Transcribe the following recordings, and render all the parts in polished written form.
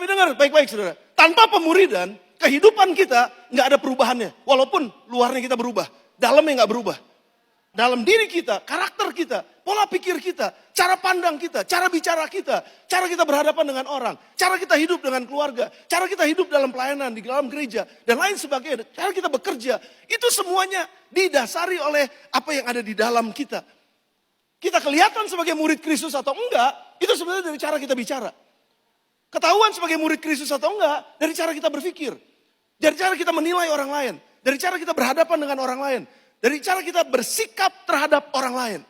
Tapi dengar baik-baik saudara, tanpa pemuridan, kehidupan kita nggak ada perubahannya. Walaupun luarnya kita berubah, dalamnya nggak berubah. Dalam diri kita, karakter kita, pola pikir kita, cara pandang kita, cara bicara kita, cara kita berhadapan dengan orang, cara kita hidup dengan keluarga, cara kita hidup dalam pelayanan, di dalam gereja, dan lain sebagainya, cara kita bekerja, itu semuanya didasari oleh apa yang ada di dalam kita. Kita kelihatan sebagai murid Kristus atau enggak, itu sebenarnya dari cara kita bicara. Ketahuan sebagai murid Kristus atau enggak, dari cara kita berpikir. Dari cara kita menilai orang lain, dari cara kita berhadapan dengan orang lain. Dari cara kita bersikap terhadap orang lain.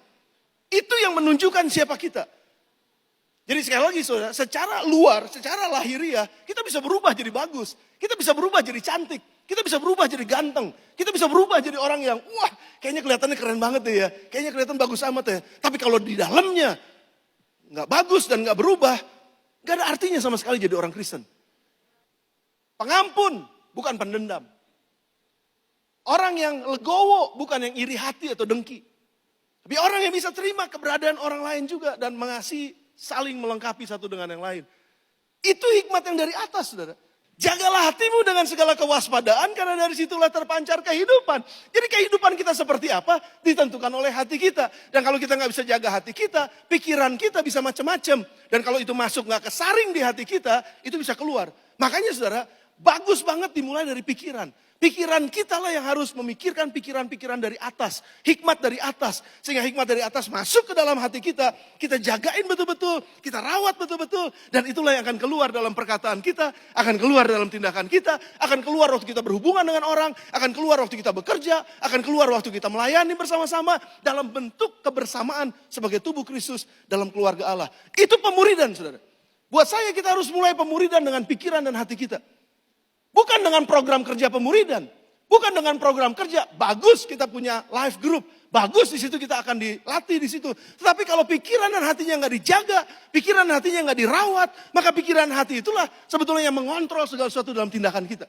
Itu yang menunjukkan siapa kita. Jadi sekali lagi saudara, secara luar, secara lahiriah, kita bisa berubah jadi bagus. Kita bisa berubah jadi cantik. Kita bisa berubah jadi ganteng. Kita bisa berubah jadi orang yang, wah kayaknya kelihatannya keren banget deh ya. Kayaknya kelihatan bagus amat ya. Tapi kalau di dalamnya nggak bagus dan nggak berubah, nggak ada artinya sama sekali jadi orang Kristen. Pengampun, bukan pendendam. Orang yang legowo bukan yang iri hati atau dengki. Tapi orang yang bisa terima keberadaan orang lain juga dan mengasihi, saling melengkapi satu dengan yang lain. Itu hikmat yang dari atas, saudara. Jagalah hatimu dengan segala kewaspadaan karena dari situlah terpancar kehidupan. Jadi kehidupan kita seperti apa ditentukan oleh hati kita. Dan kalau kita nggak bisa jaga hati kita, pikiran kita bisa macam-macam. Dan kalau itu masuk nggak kesaring di hati kita, itu bisa keluar. Makanya saudara, bagus banget dimulai dari pikiran. Pikiran kita lah yang harus memikirkan pikiran-pikiran dari atas. Hikmat dari atas. Sehingga hikmat dari atas masuk ke dalam hati kita. Kita jagain betul-betul. Kita rawat betul-betul. Dan itulah yang akan keluar dalam perkataan kita. Akan keluar dalam tindakan kita. Akan keluar waktu kita berhubungan dengan orang. Akan keluar waktu kita bekerja. Akan keluar waktu kita melayani bersama-sama. Dalam bentuk kebersamaan sebagai tubuh Kristus dalam keluarga Allah. Itu pemuridan saudara. Buat saya kita harus mulai pemuridan dengan pikiran dan hati kita. Bukan dengan program kerja pemuridan. Bukan dengan program kerja. Bagus kita punya life group. Bagus di situ kita akan dilatih di situ. Tetapi kalau pikiran dan hatinya nggak dijaga. Pikiran dan hatinya nggak dirawat. Maka pikiran hati itulah sebetulnya yang mengontrol segala sesuatu dalam tindakan kita.